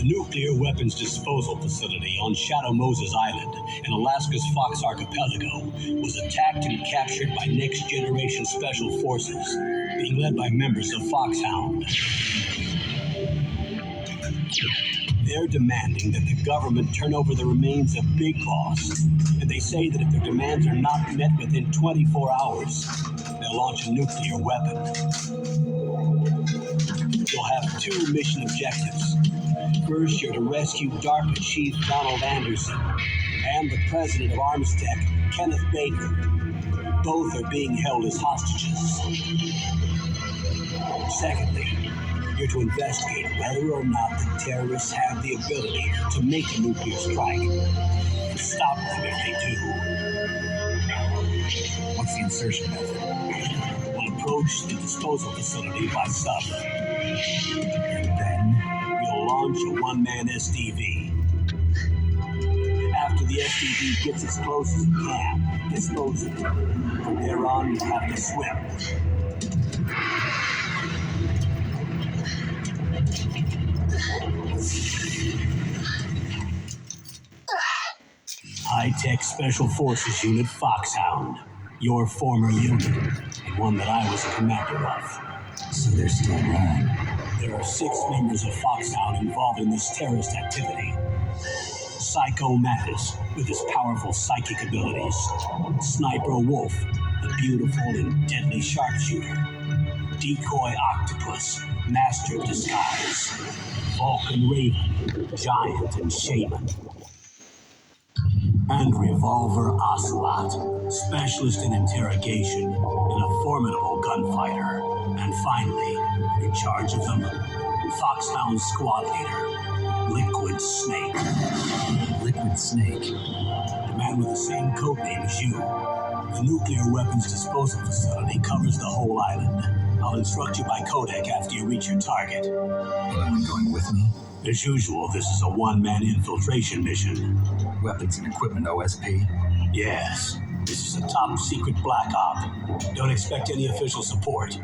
nuclear weapons disposal facility on Shadow Moses Island in Alaska's Fox Archipelago was attacked and captured by Next Generation Special Forces, being led by members of Foxhound. They're demanding that the government turn over the remains of Big Boss, and they say that if their demands are not met within 24 hours, they'll launch a nuclear weapon. You'll have two mission objectives. First, you're to rescue DARPA Chief Donald Anderson and the president of Armstech, Kenneth Baker. Both are being held as hostages. Secondly, you're to investigate whether or not the terrorists have the ability to make a nuclear strike and stop them if they do. What's the insertion method? We'll approach the disposal facility by sub. And then we'll launch a one-man SDV. After the SDV gets as close as it can, dispose of it. From there on, you'll have to swim. High-Tech Special Forces Unit Foxhound. Your former unit, and one that I was a commander of. So they're still running. There are 6 members of Foxhound involved in this terrorist activity. Psycho Mattis, with his powerful psychic abilities. Sniper Wolf, the beautiful and deadly sharpshooter. Decoy Octopus, master of disguise. Vulcan Raven, giant and shaman. And Revolver Ocelot, specialist in interrogation and a formidable gunfighter. And finally, in charge of them, Foxhound squad leader, Liquid Snake. Liquid Snake? The man with the same code name as you. The nuclear weapons disposal facility covers the whole island. I'll instruct you by codec after you reach your target. Anyone going with me? As usual, this is a one-man infiltration mission. Weapons and equipment OSP? Yes. This is a top-secret black op. Don't expect any official support.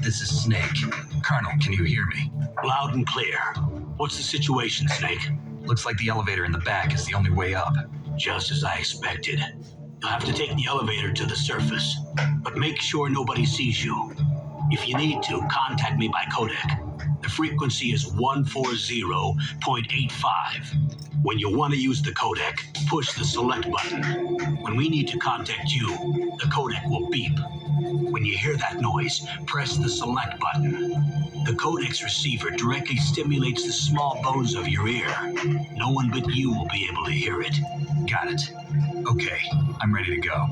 This is Snake. Colonel, can you hear me? Loud and clear. What's the situation, Snake? Looks like the elevator in the back is the only way up. Just as I expected. You'll have to take the elevator to the surface, but make sure nobody sees you. If you need to, contact me by codec. The frequency is 140.85. When you want to use the codec, push the select button. When we need to contact you, the codec will beep. When you hear that noise, press the select button. The codex receiver directly stimulates the small bones of your ear. No one but you will be able to hear it. Got it. Okay, I'm ready to go.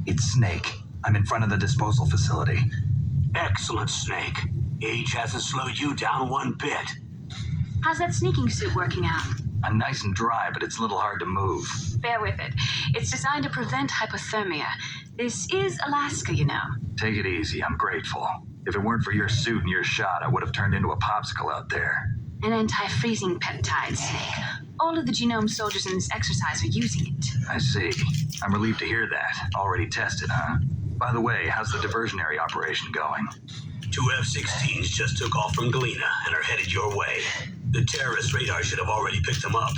It's Snake. I'm in front of the disposal facility. Excellent, Snake. Age hasn't slowed you down one bit. How's that sneaking suit working out? I'm nice and dry, but it's a little hard to move. Bear with it. It's designed to prevent hypothermia. This is Alaska, you know. Take it easy, I'm grateful. If it weren't for your suit and your shot, I would have turned into a popsicle out there. An anti-freezing peptide, Snake. All of the genome soldiers in this exercise are using it. I see. I'm relieved to hear that. Already tested, huh? By the way, how's the diversionary operation going? 2 F-16s just took off from Galena and are headed your way. The terrorist radar should have already picked them up.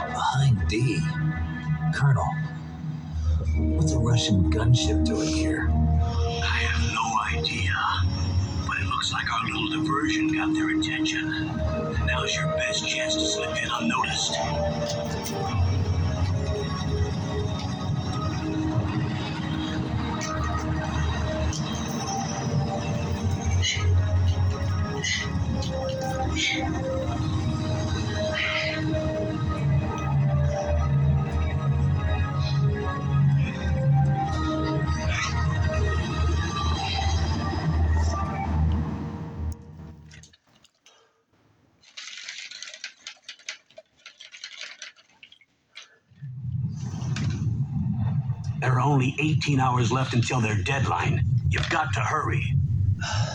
Behind D. Colonel, what's a Russian gunship doing here? I have no idea, but it looks like our little diversion got their attention. Now's your best chance to slip in unnoticed. There are only 18 hours left until their deadline. You've got to hurry.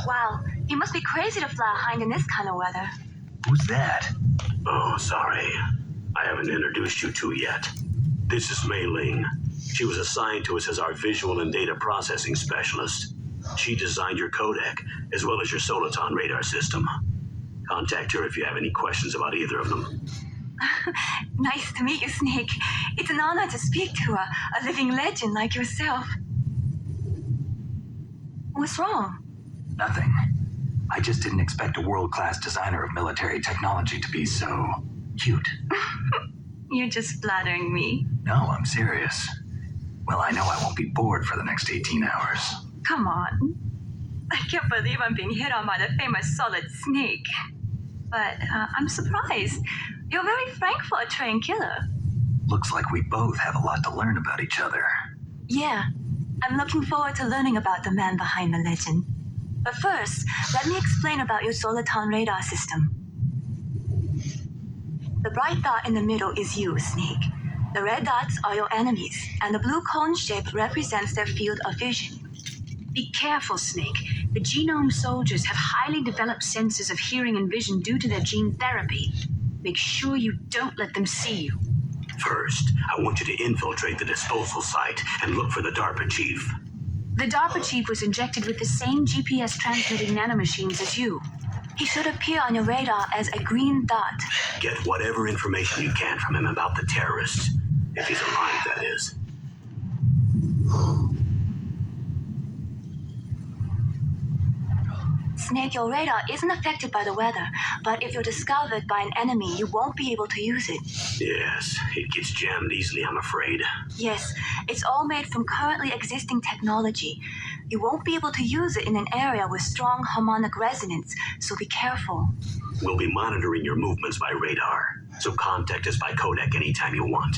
Wow, you must be crazy to fly hind in this kind of weather. Who's that? Oh, sorry. I haven't introduced you to yet. This is Mei Ling. She was assigned to us as our visual and data processing specialist. She designed your codec, as well as your Soliton radar system. Contact her if you have any questions about either of them. Nice to meet you, Snake. It's an honor to speak to a living legend like yourself. What's wrong? Nothing. I just didn't expect a world-class designer of military technology to be so cute. You're just flattering me. No, I'm serious. Well, I know I won't be bored for the next 18 hours. Come on. I can't believe I'm being hit on by the famous Solid Snake. But I'm surprised. You're very frank for a trained killer. Looks like we both have a lot to learn about each other. Yeah, I'm looking forward to learning about the man behind the legend. But first, let me explain about your Soliton radar system. The bright dot in the middle is you, Snake. The red dots are your enemies, and the blue cone shape represents their field of vision. Be careful, Snake. The genome soldiers have highly developed senses of hearing and vision due to their gene therapy. Make sure you don't let them see you. First, I want you to infiltrate the disposal site and look for the DARPA chief. The DARPA chief was injected with the same GPS transmitting nanomachines as you. He should appear on your radar as a green dot. Get whatever information you can from him about the terrorists. If he's alive, that is. Snake, your radar isn't affected by the weather, but if you're discovered by an enemy, you won't be able to use it. Yes, it gets jammed easily, I'm afraid. Yes, it's all made from currently existing technology. You won't be able to use it in an area with strong harmonic resonance, so be careful. We'll be monitoring your movements by radar, so contact us by codec anytime you want.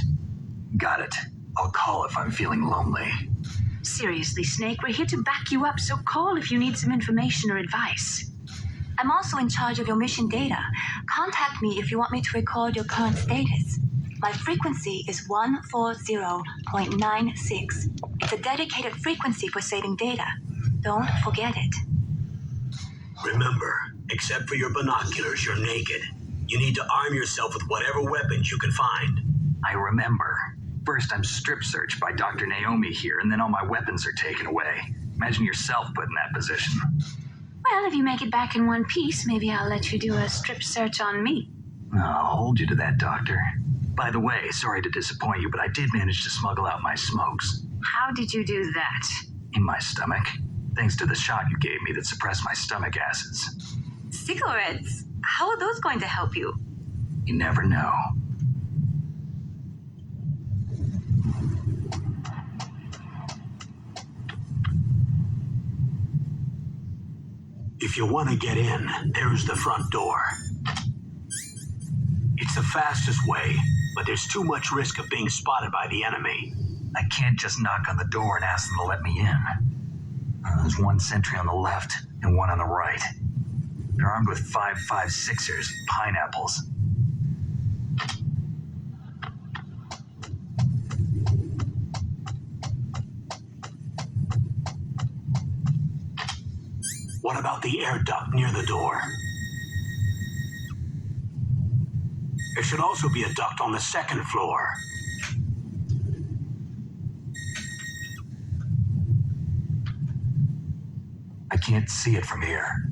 Got it. I'll call if I'm feeling lonely. Seriously, Snake, we're here to back you up, so call if you need some information or advice. I'm also in charge of your mission data. Contact me if you want me to record your current status. My frequency is 140.96. It's a dedicated frequency for saving data. Don't forget it. Remember, except for your binoculars, you're naked. You need to arm yourself with whatever weapons you can find. I remember. First, I'm strip searched by Dr. Naomi here, and then all my weapons are taken away. Imagine yourself put in that position. Well, if you make it back in one piece, maybe I'll let you do a strip search on me. I'll hold you to that, Doctor. By the way, sorry to disappoint you, but I did manage to smuggle out my smokes. How did you do that? In my stomach. Thanks to the shot you gave me that suppressed my stomach acids. Cigarettes? How are those going to help you? You never know. If you want to get in, there's the front door. It's the fastest way, but there's too much risk of being spotted by the enemy. I can't just knock on the door and ask them to let me in. There's one sentry on the left and one on the right. They're armed with 5.56ers, pineapples. What about the air duct near the door? There should also be a duct on the second floor. I can't see it from here.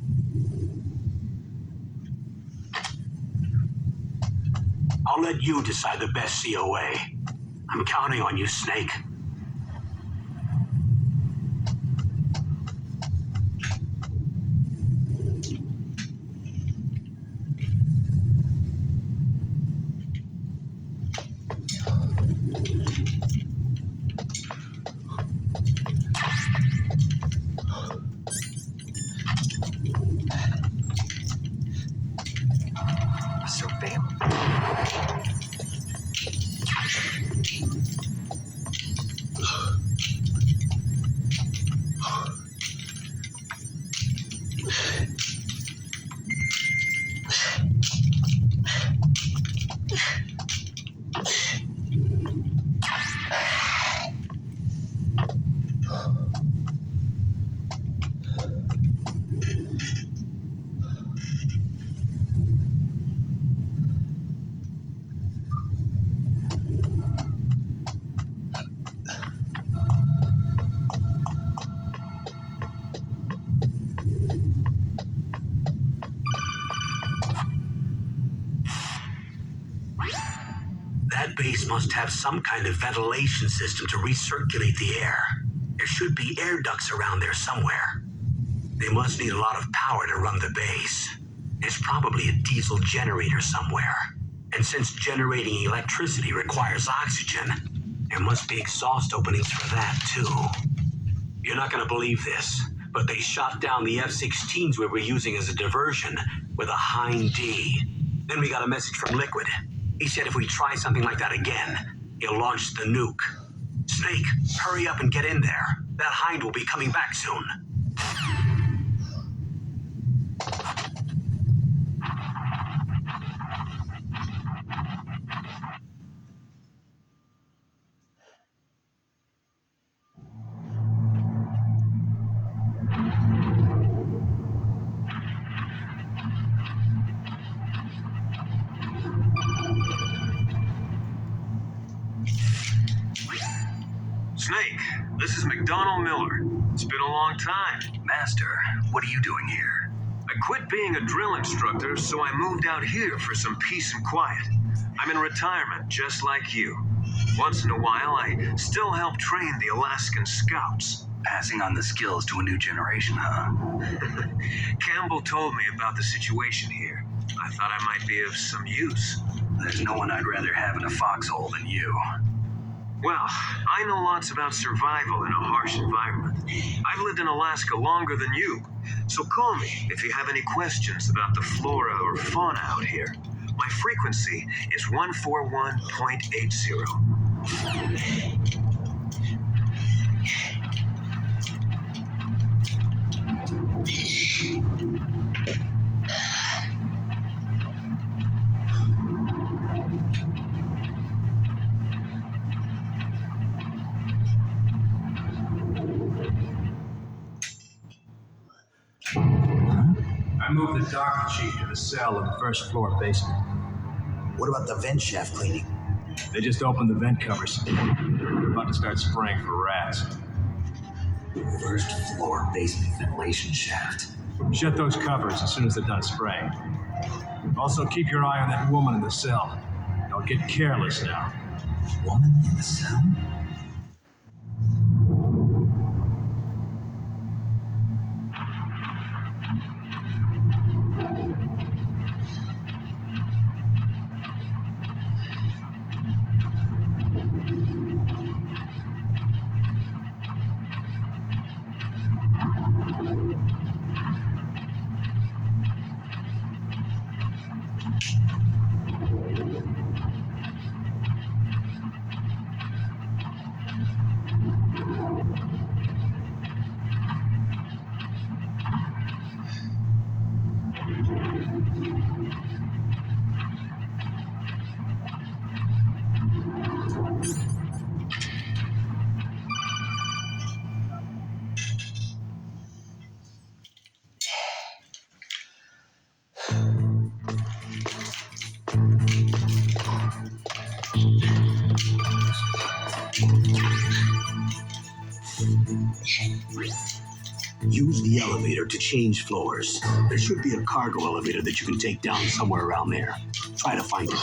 I'll let you decide the best COA. I'm counting on you, Snake. That base must have some kind of ventilation system to recirculate the air. There should be air ducts around there somewhere. They must need a lot of power to run the base. There's probably a diesel generator somewhere. And since generating electricity requires oxygen, there must be exhaust openings for that too. You're not going to believe this, but they shot down the F-16s we were using as a diversion with a Hind D. Then we got a message from Liquid. He said if we try something like that again, he'll launch the nuke. Snake, hurry up and get in there. That Hind will be coming back soon. Snake, this is McDonald Miller. It's been a long time. Master, what are you doing here? I quit being a drill instructor, so I moved out here for some peace and quiet. I'm in retirement, just like you. Once in a while, I still help train the Alaskan Scouts. Passing on the skills to a new generation, huh? Campbell told me about the situation here. I thought I might be of some use. There's no one I'd rather have in a foxhole than you. Well, I know lots about survival in a harsh environment. I've lived in Alaska longer than you, so call me if you have any questions about the flora or fauna out here. My frequency is 141.80. I moved the dock chief to the cell in the first floor basement. What about the vent shaft cleaning? They just opened the vent covers. They're about to start spraying for rats. First floor basement ventilation shaft. Shut those covers as soon as they're done spraying. Also, keep your eye on that woman in the cell. Don't get careless now. Woman in the cell? Use the elevator to change floors. There should be a cargo elevator that you can take down somewhere around there. Try to find it.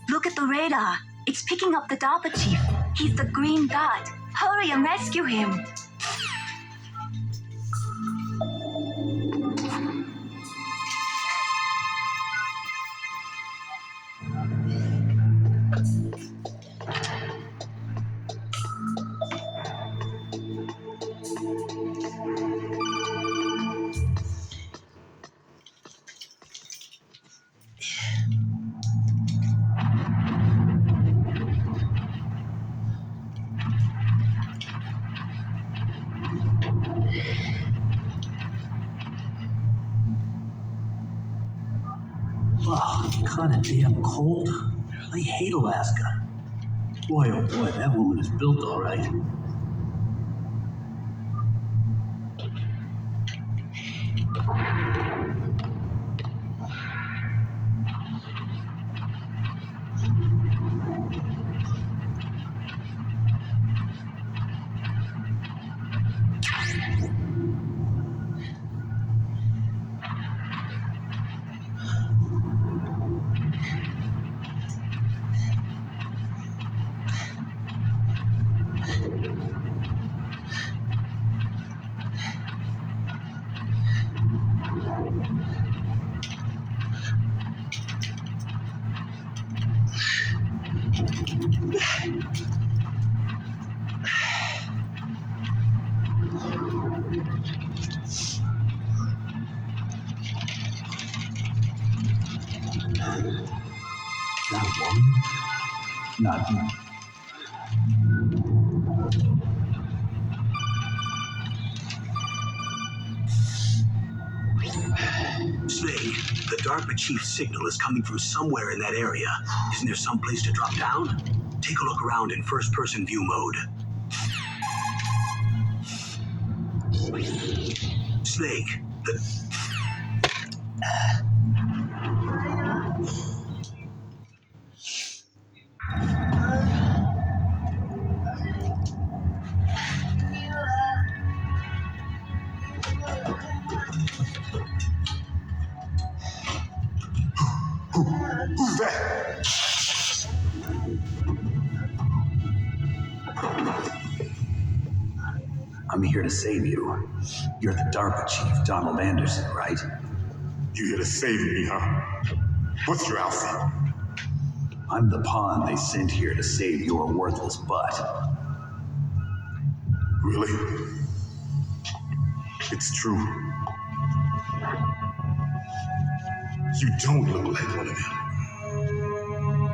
Look at the radar. It's picking up the DARPA chief. He's the Green God. Hurry and rescue him. Oh, kind of damn cold. I hate Alaska. Boy, oh boy, that woman is built all right. That woman? Not me. Snake, the DARPA chief's signal is coming from somewhere in that area. Isn't there some place to drop down? Take a look around in first-person view mode. Snake, the... Who's that? I'm here to save you. You're the DARPA chief, Donald Anderson, right? You here to save me, huh? What's your outfit? I'm the pawn they sent here to save your worthless butt. Really? It's true. You don't look like one of them.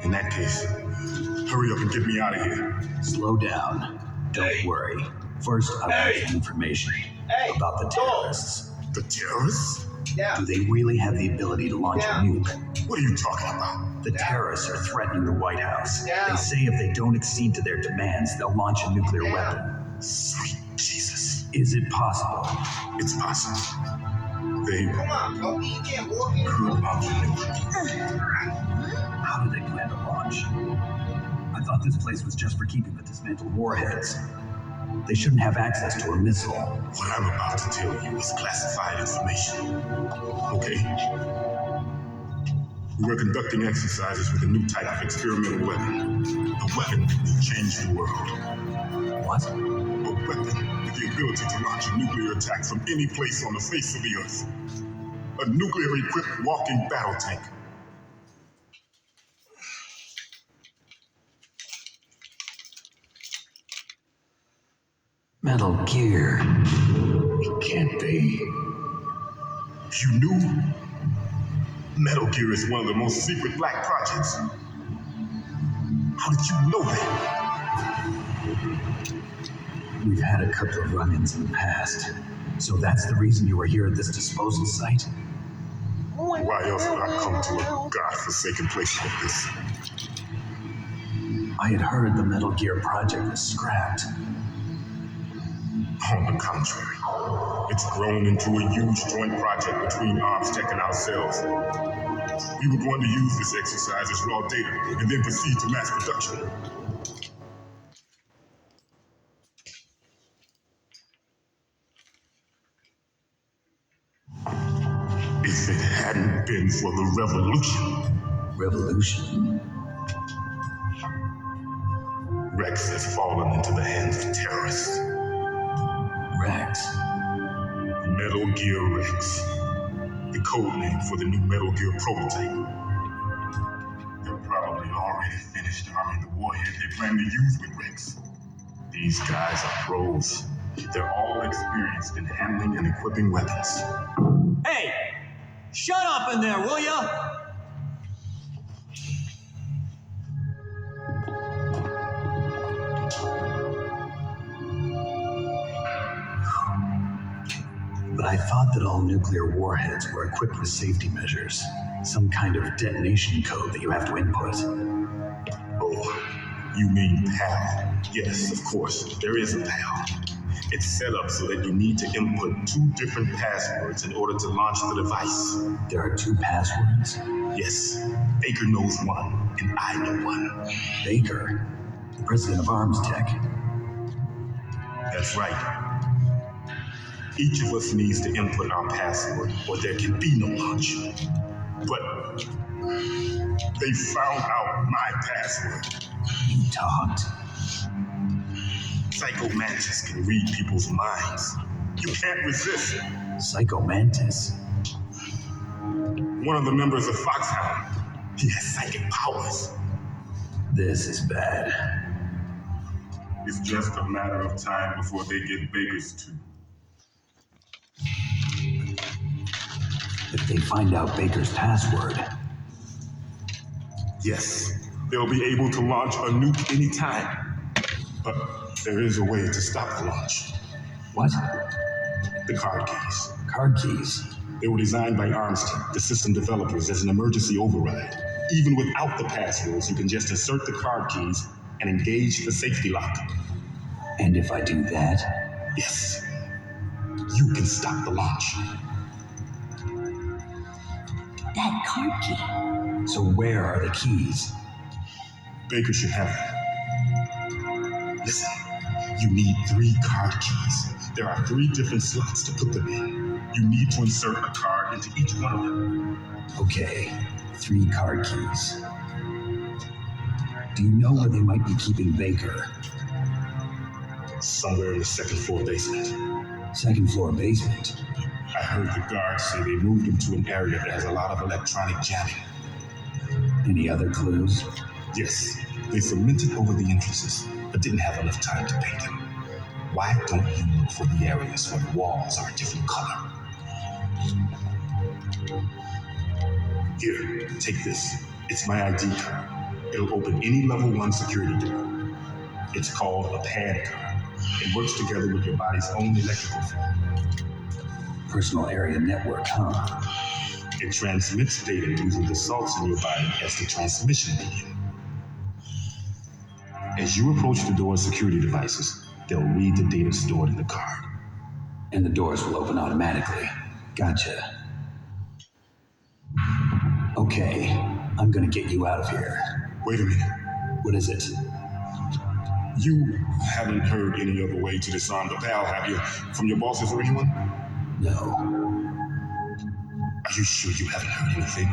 In that case, hurry up and get me out of here. Slow down. Don't worry. First, I want some information about the terrorists. The terrorists? Do they really have the ability to launch a nuke? What are you talking about? The terrorists are threatening the White House. They say if they don't accede to their demands, they'll launch a nuclear weapon. Sweet Jesus. Is it possible? It's possible. They Come on, Toby, you can't walk in. could launch a nuke. How do they plan to launch? I thought this place was just for keeping the dismantled warheads. They shouldn't have access to a missile. What I'm about to tell you is classified information. Okay? We're conducting exercises with a new type of experimental weapon. A weapon that will change the world. What? A weapon with the ability to launch a nuclear attack from any place on the face of the earth. A nuclear-equipped walking battle tank. Metal Gear. It can't be. You knew? Metal Gear is one of the most secret black projects. How did you know that? We've had a couple of run-ins in the past. So that's the reason you were here at this disposal site? Why else would I come to a godforsaken place like this? I had heard the Metal Gear project was scrapped. On the contrary, it's grown into a huge joint project between ArmsTech and ourselves. We were going to use this exercise as raw data and then proceed to mass production. If it hadn't been for the revolution, Revolution? Rex has fallen into the hands of terrorists. Rex? Metal Gear Rex, the code name for the new Metal Gear prototype. They're probably already finished arming the warhead they plan to use with Rex. These guys are pros. They're all experienced in handling and equipping weapons. Hey! Shut up in there, will ya? But I thought that all nuclear warheads were equipped with safety measures. Some kind of detonation code that you have to input. Oh, you mean PAL? Yes, of course, there is a PAL. It's set up so that you need to input 2 different passwords in order to launch the device. There are 2 passwords? Yes, Baker knows one, and I know one. Baker, the president of ArmsTech. That's right. Each of us needs to input our password, or there can be no launch. But they found out my password. You talked. Psycho Mantis can read people's minds. You can't resist. Psycho Mantis? One of the members of Foxhound. He has psychic powers. This is bad. It's just a matter of time before they get Baker's too. If they find out Baker's password, Yes, they'll be able to launch a nuke anytime. But there is a way to stop the launch. what? The card keys. Card keys. They were designed by ArmsTech, the system developers, as an emergency override. Even without the passwords, you can just insert the card keys and engage the safety lock. And if I do that, Yes, you can stop the launch. That card key. so where are the keys? Baker should have them. Listen, you need 3 card keys. There are 3 different slots to put them in. You need to insert a card into each one of them. Okay, 3 card keys. Do you know where they might be keeping Baker? Somewhere in the 2nd floor basement. 2nd floor basement. I heard the guards say they moved him to an area that has a lot of electronic jamming. Any other clues? Yes, they cemented over the entrances, but didn't have enough time to paint them. Why don't you look for the areas where the walls are a different color? Here, take this. It's my ID card. It'll open any level 1 security door. It's called a pad card. It works together with your body's own electrical field. Personal area network, huh? It transmits data using the salts in your body as the transmission medium. As you approach the door's security devices, they'll read the data stored in the card. And the doors will open automatically. Gotcha. Okay, I'm gonna get you out of here. Wait a minute. What is it? You haven't heard any other way to disarm the PAL, have you? From your bosses or anyone? No, Are you sure you haven't heard anything?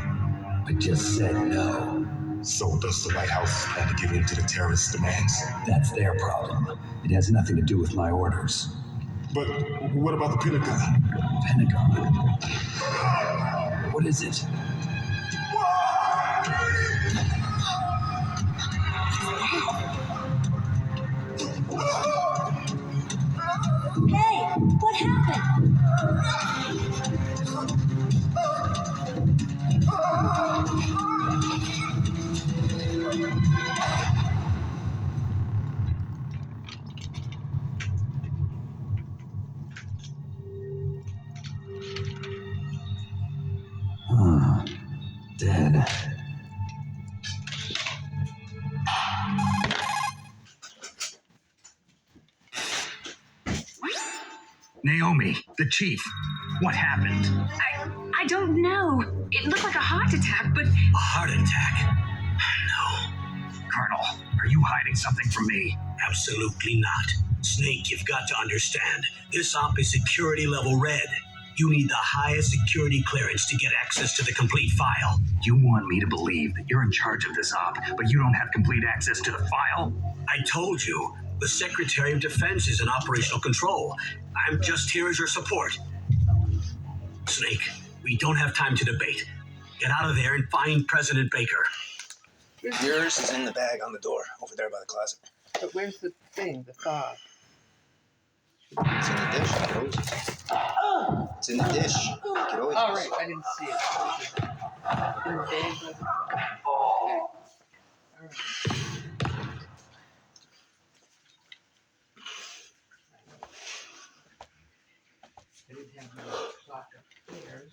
I just said no. So does the White House plan to give in to the terrorists' demands? That's their problem. It has nothing to do with my orders. But what about the Pentagon? Pentagon? What is it? Hey, what happened? Dead. Naomi, the chief. What happened? I don't know. It looked like a heart attack, but A heart attack? No, Colonel, are you hiding something from me? absolutely not. Snake, you've got to understand. This op is security level red. You need the highest security clearance to get access to the complete file. You want me to believe that you're in charge of this op, but you don't have complete access to the file? I told you, the Secretary of Defense is in operational control. I'm just here as your support. Snake, we don't have time to debate. Get out of there and find President Baker. Yours is in the bag on the door, over there by the closet. But where's the thing, the thaw? It's in the dish. You can always use it. It's in the dish. You can always Oh, use right, it. I didn't see it. In the bag, but... Okay. All right. I didn't have no clock upstairs.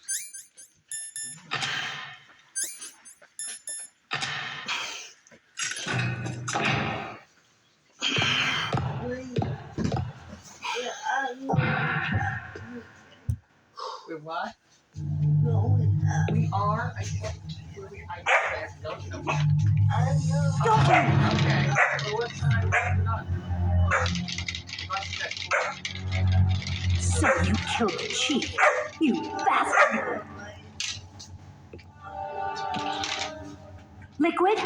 We're what? We are. I can't. I don't know. Okay. So what time is it on? so you killed the chief. You bastard. Liquid?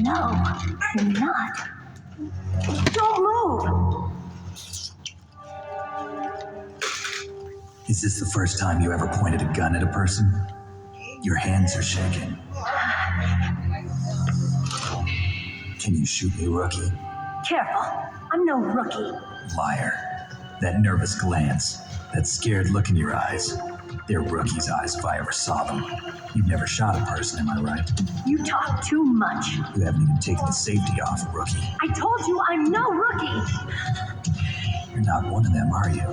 No, you're not. Don't move. Is this the first time you ever pointed a gun at a person? Your hands are shaking. Can you shoot me, rookie? Careful, I'm no rookie. Liar. That nervous glance, that scared look in your eyes. They're rookie's eyes if I ever saw them. You've never shot a person, am I right? You talk too much. You haven't even taken the safety off, rookie. I told you I'm no rookie. You're not one of them, are you?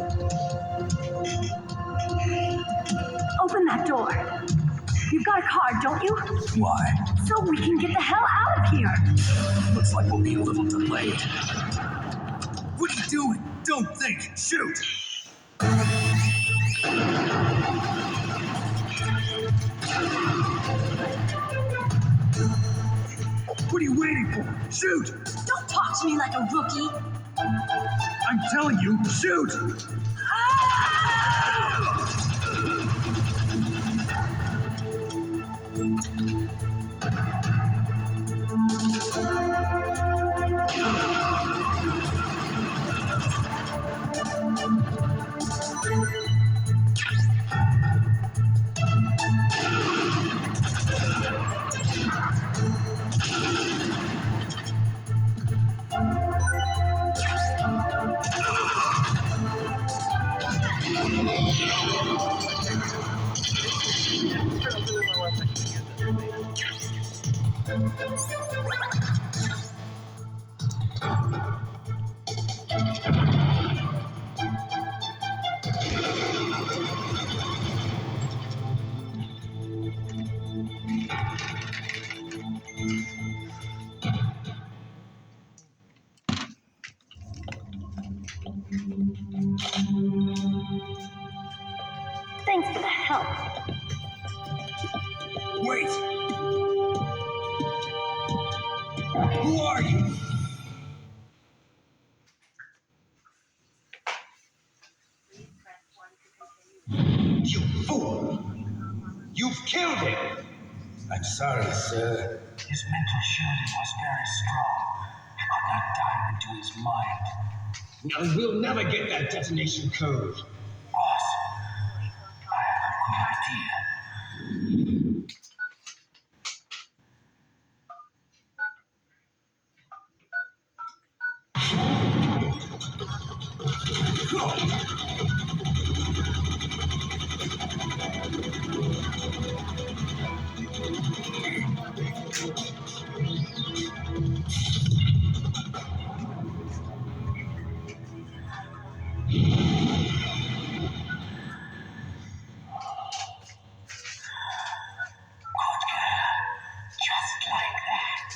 Open that door. You've got a card, don't you? Why? So we can get the hell out of here. Looks like we'll be a little delayed. What are you doing? Don't think. Shoot! What are you waiting for? Shoot! Don't talk to me like a rookie. I'm telling you, shoot! Thanks for the help. Wait! Who are you? You fool! You've killed him! I'm sorry, sir. His mental shielding was very strong. I could not dive into his mind. Now we'll never get that detonation code. Boss, I have a good idea. Just like that.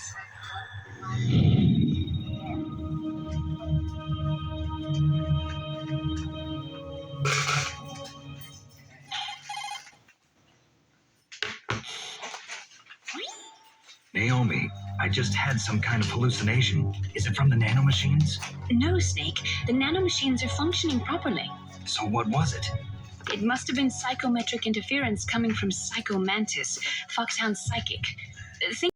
Naomi, I just had some kind of hallucination. Is it from the nanomachines? No, Snake. The nanomachines are functioning properly. So what was it? It must have been psychometric interference coming from Psycho Mantis, Foxhound's psychic. Think